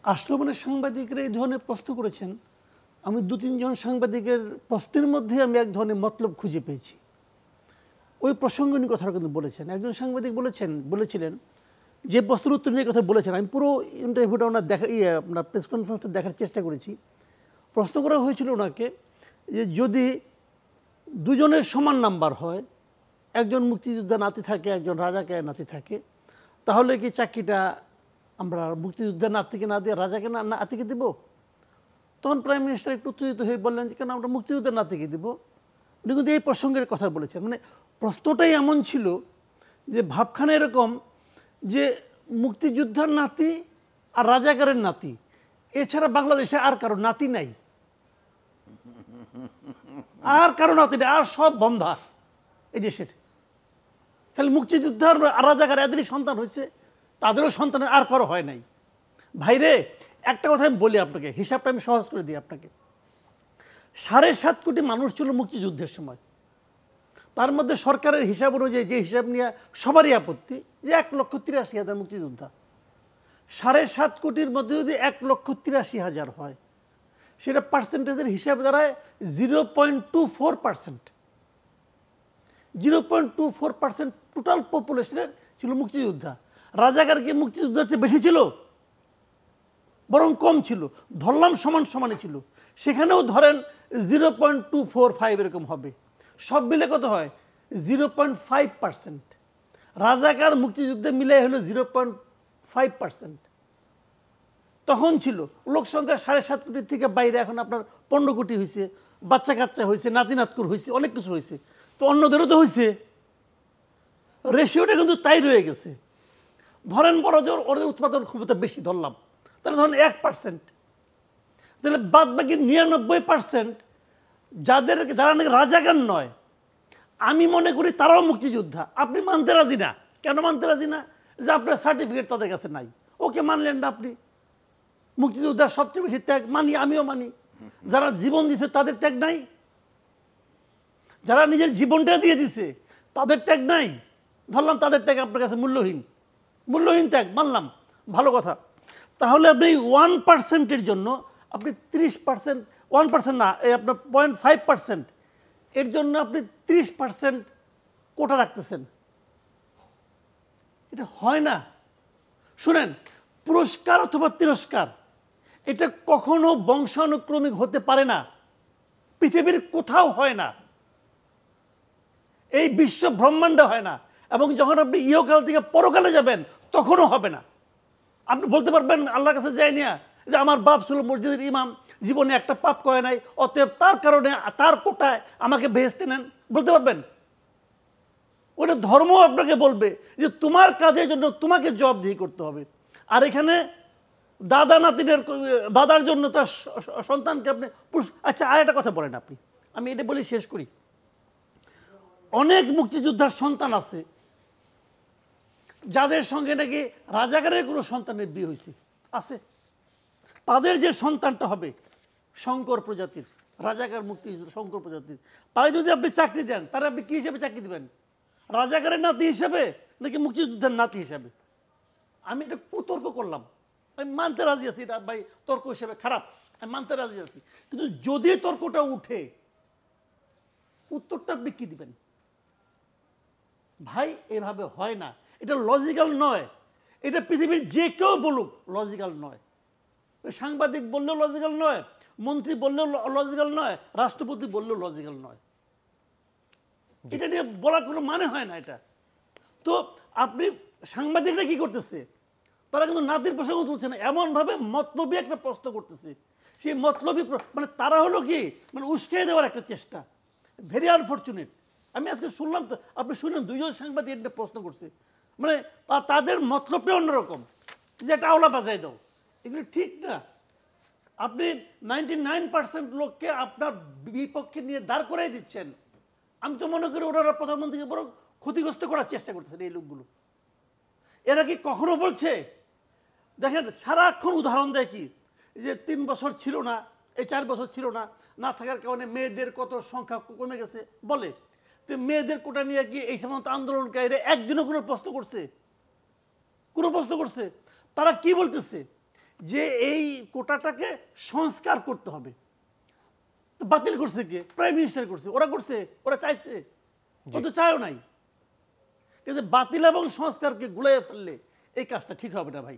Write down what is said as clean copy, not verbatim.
আসলে মানে সাংবাদিকরা এই ধরনের প্রশ্ন করেছেন, আমি ২-৩ জন সাংবাদিকের প্রশ্নের মধ্যে আমি এক ধরনের মতলব খুঁজে পেয়েছি। ওই প্রসঙ্গনিক কথাটা কিন্তু বলেছেন। একজন সাংবাদিক বলেছিলেন যে প্রশ্নের উত্তর নিয়ে কথা বলেছেন, আমি পুরো ইন্টারভিউটা ওনার আপনার প্রেস কনফারেন্সটা দেখার চেষ্টা করেছি। প্রশ্ন করা হয়েছিল ওনাকে যে যদি দুজনের সমান নাম্বার হয়, একজন মুক্তিযোদ্ধা নাতি থাকে, একজন রাজাকে নাতি থাকে, তাহলে কি চাকরিটা আমরা মুক্তিযোদ্ধার নাতিকে না দিয়ে রাজাকে নাতিকে দেব? তখন প্রাইম মিনিস্টার একটু উত্তেজিত হয়ে বললেন যে কেন আমরা মুক্তিযোদ্ধার নাতিকে দেব। উনি কিন্তু এই প্রসঙ্গের কথা বলেছেন। মানে প্রশ্নটাই এমন ছিল যে ভাবখানা এরকম যে মুক্তিযোদ্ধার নাতি আর রাজাকারের নাতি, এছাড়া বাংলাদেশে আর কারো নাতি নাই, আর কারো নাতি নেই, আর সব বন্ধা এই দেশের। খালি মুক্তিযোদ্ধার আর রাজাকার এদেরই সন্তান হয়েছে, তাদেরও সন্তান আর কারো হয় নাই। ভাইরে একটা কথা আমি বলি আপনাকে, হিসাবটা আমি সহজ করে দিই আপনাকে। ৭.৫ কোটি মানুষ ছিল মুক্তিযুদ্ধের সময়, তার মধ্যে সরকারের হিসাব অনুযায়ী যে হিসাব নিয়ে সবারই আপত্তি যে ১,৮৩,০০০ মুক্তিযোদ্ধা। ৭.৫ কোটির মধ্যে যদি ১,৮৩,০০০ হয়, সেটা পার্সেন্টেজের হিসাব দাঁড়ায় 0.24%। 0.24% টোটাল পপুলেশনের ছিল মুক্তিযোদ্ধা। রাজাকার কি মুক্তিযোদ্ধার চেয়ে বেশি ছিল? বরং কম ছিল। ধরলাম সমান সমানই ছিল, সেখানেও ধরেন 0.245 এরকম হবে। সব মিলে কত হয়? 0.5%। রাজাকার মুক্তিযুদ্ধে মিলে হলো 0.5%। তখন ছিল লোক সংখ্যা ৭.৫ কোটির থেকে বাইরে এখন আপনার ১৫ কোটি হয়েছে, বাচ্চা কাচ্চা হয়েছে, নাতি নাতকুর হয়েছে, অনেক কিছু হয়েছে। তো অন্যদেরও তো হয়েছে, রেশিওটা কিন্তু তাই রয়ে গেছে। ধরেন বড় জোর ওদের উৎপাদন ক্ষমতা বেশি ধরলাম, তাহলে ধরেন 1%, তাহলে বাদ বাকি ৯৯% যারা নাকি রাজাকার নয়, আমি মনে করি তারাও মুক্তিযোদ্ধা। আপনি মানতে রাজি না, কেন মানতে রাজি না? যে আপনার সার্টিফিকেট তাদের কাছে নাই। ওকে মানলেন না আপনি। মুক্তিযোদ্ধার সবচেয়ে বেশি ত্যাগ মানি, আমিও মানি। যারা জীবন দিছে তাদের ত্যাগ নাই? যারা নিজের জীবনটা দিয়ে দিছে তাদের ত্যাগ নাই? ধরলাম তাদের ত্যাগ আপনার কাছে মূল্যহীন, মূল্যহীন ত্যাগ মানলাম, ভালো কথা। তাহলে আপনি 1%-এর জন্য আপনি 30%, 1% না, এই আপনার 0.5%, এর জন্য আপনি 30% কোটা রাখতেছেন। এটা হয় না। শুনেন, পুরস্কার অথবা তিরস্কার এটা কখনো বংশানুক্রমিক হতে পারে না, পৃথিবীর কোথাও হয় না, এই বিশ্ব ব্রহ্মাণ্ডে হয় না। এবং যখন আপনি ইহকাল থেকে পরকালে যাবেন তখনও হবে না। আপনি বলতে পারবেন আল্লাহর কাছে যাই না যে আমার বাপ ছিল মসজিদের ইমাম, জীবনে একটা পাপ করে নাই, অতএব তার কারণে তার কোটায় আমাকে বেহেশতে নেন? বলতে পারবেন? ওটা ধর্ম আপনাকে বলবে যে তোমার কাজের জন্য তোমাকে জবাবদিহি করতে হবে। আর এখানে দাদা নাতিনের, দাদার জন্য তার সন্তানকে আপনি। আচ্ছা, আর একটা কথা বলেন আপনি, আমি এটা বলি শেষ করি। অনেক মুক্তিযোদ্ধার সন্তান আছে যাদের সঙ্গে নাকি রাজাকারের কোনো সন্তানের বিয়ে হয়েছে, আছে। তাদের যে সন্তানটা হবে শঙ্কর প্রজাতির, রাজাকার মুক্তিযোদ্ধা শঙ্কর প্রজাতির, তারা যদি আপনি চাকরি দেন, তারা আপনি কি হিসেবে চাকরি দেবেন? রাজাকারের নাতি হিসেবে নাকি মুক্তিযোদ্ধার নাতি হিসাবে? আমি এটা কুতর্ক করলাম, আমি মানতে রাজি আছি, এটা ভাই তর্ক হিসেবে খারাপ, আমি মানতে রাজি আছি। কিন্তু যদি তর্কটা উঠে, উত্তরটা আপনি কি দিবেন? ভাই এভাবে হয় না, এটা লজিক্যাল নয়। এটা পৃথিবীর যে কেউ বলুক লজিক্যাল নয়। সাংবাদিক বললেও লজিক্যাল নয়, মন্ত্রী বললেও লজিক্যাল নয়, রাষ্ট্রপতি বললেও লজিক্যাল নয়। এটা নিয়ে বলার কোনো মানে হয় না এটা। তো আপনি সাংবাদিকরা কি করতেছে? তারা কিন্তু নাতির প্রসঙ্গ তুলছে না, এমনভাবে মতলবী একটা প্রশ্ন করতেছে। সেই মতলবী মানে তারা হলো কি, মানে উস্কে দেওয়ার একটা চেষ্টা। Very unfortunate. আমি আজকে শুনলাম, তো আপনি শুনলেন দুইজন সাংবাদিক একটা প্রশ্ন করছে, মানে তাদের মতলবটা অন্যরকম, যে একটা আওলা বাজাই দাও। এগুলো ঠিক না। আপনি 99% লোককে আপনার বিপক্ষে নিয়ে দাঁড় করাই দিচ্ছেন। আমি তো মনে করি ওনারা প্রধানমন্ত্রীকে বড় ক্ষতিগ্রস্ত করার চেষ্টা করতেছেন এই লোকগুলো। এরা কি কখনো বলছে? দেখেন সারাক্ষণ উদাহরণ দেয় কি, যে 3 বছর ছিল না, এই 4 বছর ছিল না, না থাকার কারণে মেয়েদের কত সংখ্যা কমে গেছে বলে। তো মেয়েদের কোটা নিয়ে কি এই সমস্ত আন্দোলনকারীরা একদিনও কোনো প্রশ্ন করছে? কোনো প্রশ্ন করছে? তারা কি বলতেছে যে এই কোটাটাকে সংস্কার করতে হবে। তো বাতিল করছে কে? প্রাইম মিনিস্টার করছে। ওরা করছে? ওরা চাইছে? ও তো চায়ও নাই। কিন্তু বাতিল এবং সংস্কারকে গুলাইয়ে ফেললে এই কাজটা ঠিক হবে না ভাই।